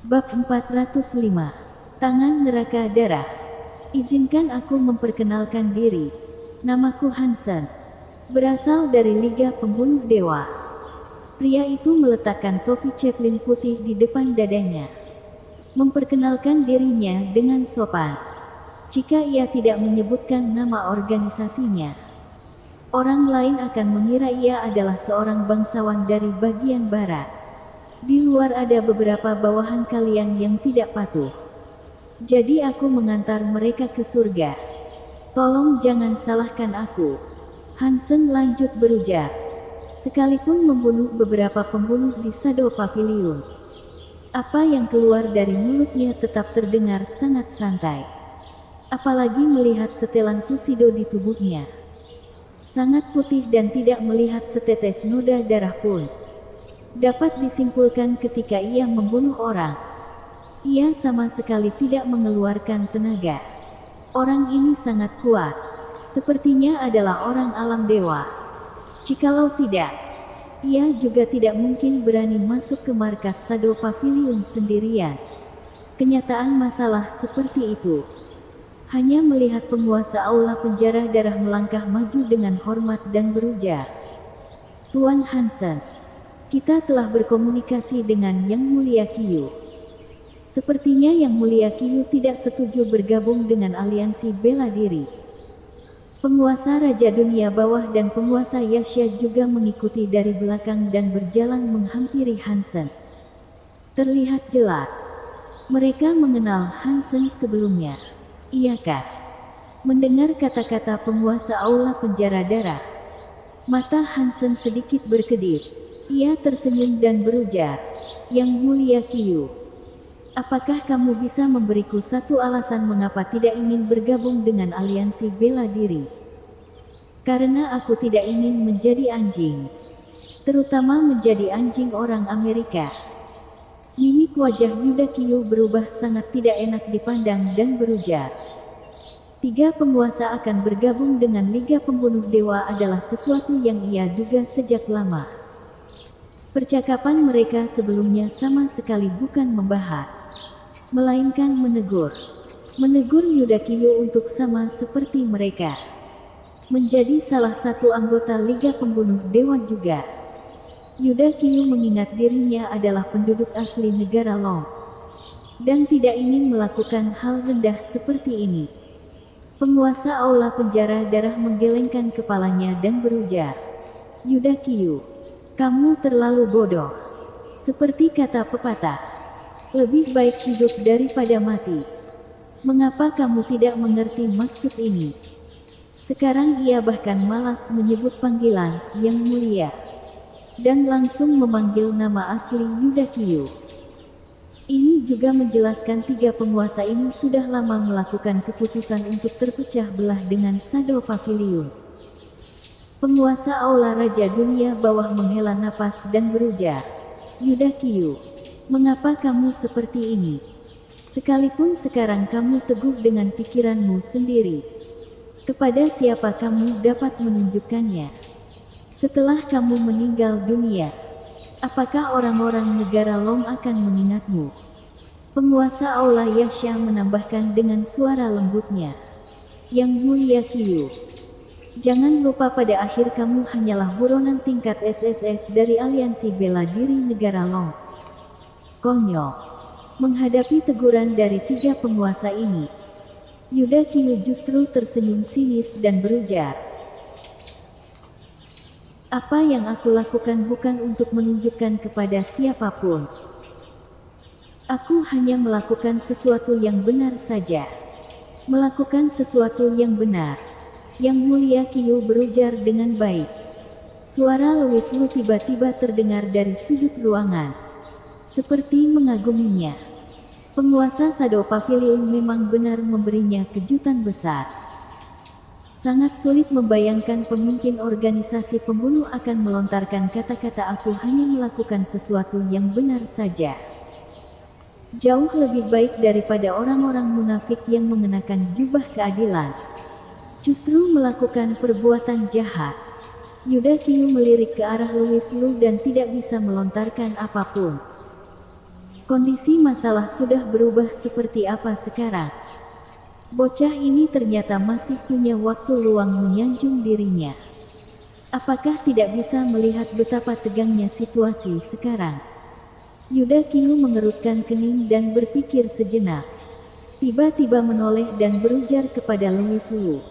Bab 405. Tangan Neraka Darah. Izinkan aku memperkenalkan diri. Namaku Hansen. Berasal dari Liga Pembunuh Dewa. Pria itu meletakkan topi Chaplin putih di depan dadanya. Memperkenalkan dirinya dengan sopan. Jika ia tidak menyebutkan nama organisasinya, orang lain akan mengira ia adalah seorang bangsawan dari bagian barat. Di luar ada beberapa bawahan kalian yang tidak patuh. Jadi aku mengantar mereka ke surga. Tolong jangan salahkan aku. Hansen lanjut berujar. Sekalipun membunuh beberapa pembunuh di Shadow Pavilion, apa yang keluar dari mulutnya tetap terdengar sangat santai. Apalagi melihat setelan tusido di tubuhnya. Sangat putih dan tidak melihat setetes noda darah pun. Dapat disimpulkan ketika ia membunuh orang, ia sama sekali tidak mengeluarkan tenaga. Orang ini sangat kuat. Sepertinya adalah orang alam dewa. Jikalau tidak, ia juga tidak mungkin berani masuk ke markas Shadow Pavilion sendirian. Kenyataan masalah seperti itu. Hanya melihat penguasa aula penjara darah melangkah maju dengan hormat dan berujar, "Tuan Hansen, kita telah berkomunikasi dengan Yang Mulia Qiyu. Sepertinya Yang Mulia Qiyu tidak setuju bergabung dengan aliansi bela diri." Penguasa Raja Dunia Bawah dan penguasa Yasha juga mengikuti dari belakang dan berjalan menghampiri Hansen. Terlihat jelas, mereka mengenal Hansen sebelumnya. Iyakah? Mendengar kata-kata penguasa aula penjara darah, mata Hansen sedikit berkedip. Ia tersenyum dan berujar, "Yang Mulia Qiyu, apakah kamu bisa memberiku satu alasan mengapa tidak ingin bergabung dengan aliansi bela diri?" "Karena aku tidak ingin menjadi anjing. Terutama menjadi anjing orang Amerika." Mimik wajah Yuda Qiyu berubah sangat tidak enak dipandang dan berujar, "Tiga penguasa akan bergabung dengan Liga Pembunuh Dewa adalah sesuatu yang ia duga sejak lama." Percakapan mereka sebelumnya sama sekali bukan membahas, melainkan menegur. Menegur Yuda Qiyu untuk sama seperti mereka. Menjadi salah satu anggota Liga Pembunuh Dewa juga. Yuda Qiyu mengingat dirinya adalah penduduk asli negara Long. Dan tidak ingin melakukan hal rendah seperti ini. Penguasa aula penjara darah menggelengkan kepalanya dan berujar, "Yuda Qiyu, kamu terlalu bodoh. Seperti kata pepatah, lebih baik hidup daripada mati. Mengapa kamu tidak mengerti maksud ini?" Sekarang ia bahkan malas menyebut panggilan Yang Mulia, dan langsung memanggil nama asli Yuda Qiyu. Ini juga menjelaskan tiga penguasa ini sudah lama melakukan keputusan untuk terpecah belah dengan Shadow Pavilion. Penguasa aula Raja Dunia Bawah menghela napas dan berujar, "Yuda Qiyu, mengapa kamu seperti ini? Sekalipun sekarang kamu teguh dengan pikiranmu sendiri, kepada siapa kamu dapat menunjukkannya? Setelah kamu meninggal dunia, apakah orang-orang negara Long akan mengingatmu?" Penguasa aula Yasha menambahkan dengan suara lembutnya, "Yang Mulia Qiyu, jangan lupa pada akhir kamu hanyalah buronan tingkat SSS dari aliansi bela diri negara Long." Konyol. Menghadapi teguran dari tiga penguasa ini, Yuda Qiyu justru tersenyum sinis dan berujar, "Apa yang aku lakukan bukan untuk menunjukkan kepada siapapun. Aku hanya melakukan sesuatu yang benar saja. Melakukan sesuatu yang benar." Yang Mulia Qiyu berujar dengan baik. Suara Louis Lu tiba-tiba terdengar dari sudut ruangan, seperti mengaguminya. Penguasa Shadow Pavilion memang benar memberinya kejutan besar. Sangat sulit membayangkan pemimpin organisasi pembunuh akan melontarkan kata-kata "aku hanya melakukan sesuatu yang benar saja." Jauh lebih baik daripada orang-orang munafik yang mengenakan jubah keadilan, justru melakukan perbuatan jahat. Yuda Qiyu melirik ke arah Louis Lu dan tidak bisa melontarkan apapun. Kondisi masalah sudah berubah seperti apa sekarang? Bocah ini ternyata masih punya waktu luang menyanjung dirinya. Apakah tidak bisa melihat betapa tegangnya situasi sekarang? Yudakyu mengerutkan kening dan berpikir sejenak. Tiba-tiba menoleh dan berujar kepada Louis Lu.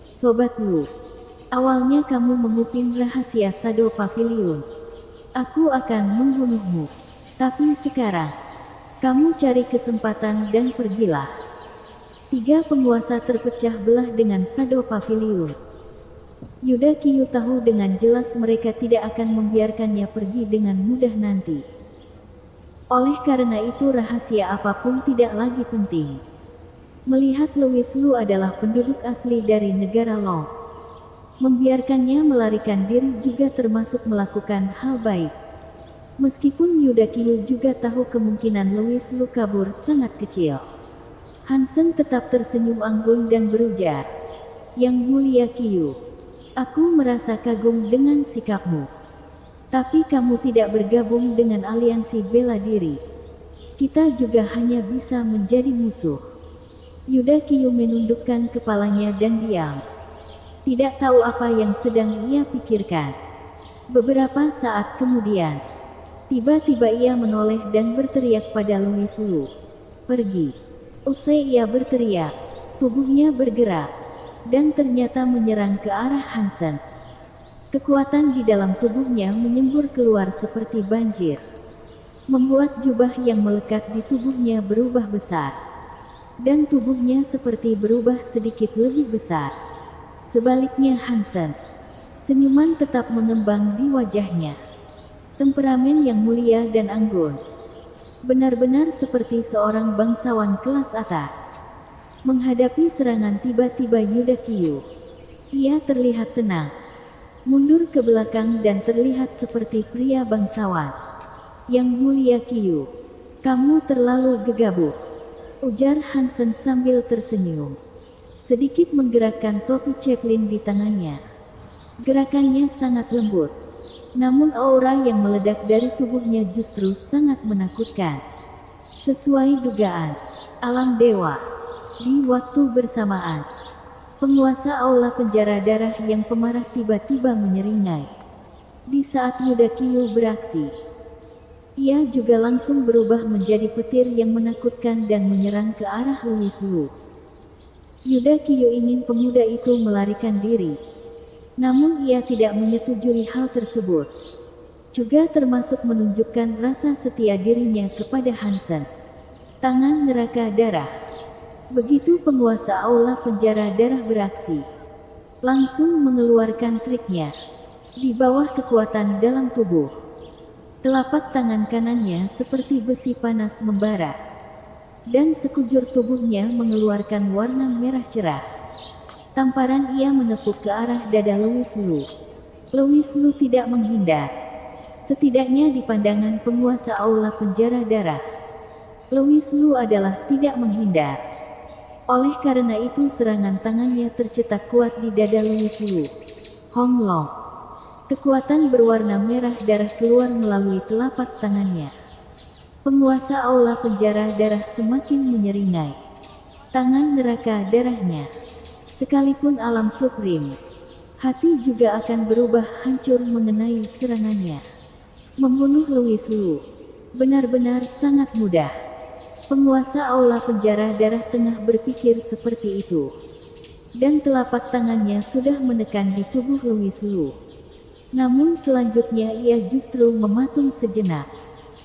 Sobat Lu, awalnya kamu mengupin rahasia Shadow Pavilion. Aku akan membunuhmu. Tapi sekarang, kamu cari kesempatan dan pergilah. 3 penguasa terpecah belah dengan Shadow Pavilion. Yudakyu tahu dengan jelas mereka tidak akan membiarkannya pergi dengan mudah nanti. Oleh karena itu rahasia apapun tidak lagi penting. Melihat Louis Lu adalah penduduk asli dari negara Long, membiarkannya melarikan diri juga termasuk melakukan hal baik. Meskipun Yudakyu juga tahu kemungkinan Louis Lu kabur sangat kecil. Hansen tetap tersenyum anggun dan berujar, "Yang mulia Kyu, aku merasa kagum dengan sikapmu. Tapi kamu tidak bergabung dengan aliansi bela diri. Kita juga hanya bisa menjadi musuh." Yudakyu menundukkan kepalanya dan diam. Tidak tahu apa yang sedang ia pikirkan. Beberapa saat kemudian, tiba-tiba ia menoleh dan berteriak pada Louis Lu, "Pergi." Usai ia berteriak, tubuhnya bergerak, dan ternyata menyerang ke arah Hansen. Kekuatan di dalam tubuhnya menyembur keluar seperti banjir, membuat jubah yang melekat di tubuhnya berubah besar, dan tubuhnya seperti berubah sedikit lebih besar. Sebaliknya Hansen, senyuman tetap mengembang di wajahnya. Temperamen yang mulia dan anggun. Benar-benar seperti seorang bangsawan kelas atas. Menghadapi serangan tiba-tiba Yudakyu, ia terlihat tenang, mundur ke belakang dan terlihat seperti pria bangsawan. "Yang mulia Kyu, kamu terlalu gegabah," ujar Hansen sambil tersenyum. Sedikit menggerakkan topi Chaplin di tangannya. Gerakannya sangat lembut, namun aura yang meledak dari tubuhnya justru sangat menakutkan. Sesuai dugaan, alam dewa. Di waktu bersamaan, penguasa aula penjara darah yang pemarah tiba-tiba menyeringai. Di saat Yudakyu beraksi, ia juga langsung berubah menjadi petir yang menakutkan dan menyerang ke arah Louis Lu. Yudakyu ingin pemuda itu melarikan diri, namun ia tidak menyetujui hal tersebut. Juga termasuk menunjukkan rasa setia dirinya kepada Hansen. Tangan neraka darah. Begitu penguasa aula penjara darah beraksi, langsung mengeluarkan triknya. Di bawah kekuatan dalam tubuh, telapak tangan kanannya seperti besi panas membara, dan sekujur tubuhnya mengeluarkan warna merah cerah. Tamparan ia menepuk ke arah dada Louis Lu. Louis Lu tidak menghindar. Setidaknya di pandangan penguasa aula penjara darah, Louis Lu adalah tidak menghindar. Oleh karena itu serangan tangannya tercetak kuat di dada Louis Lu. Hong Long. Kekuatan berwarna merah darah keluar melalui telapak tangannya. Penguasa aula penjara darah semakin menyeringai. Tangan neraka darahnya. Sekalipun alam supreme, hati juga akan berubah hancur mengenai serangannya. Membunuh Louis Lu benar-benar sangat mudah. Penguasa aula penjara darah tengah berpikir seperti itu, dan telapak tangannya sudah menekan di tubuh Louis Lu. Namun selanjutnya ia justru mematung sejenak.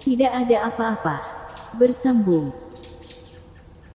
Tidak ada apa-apa. Bersambung.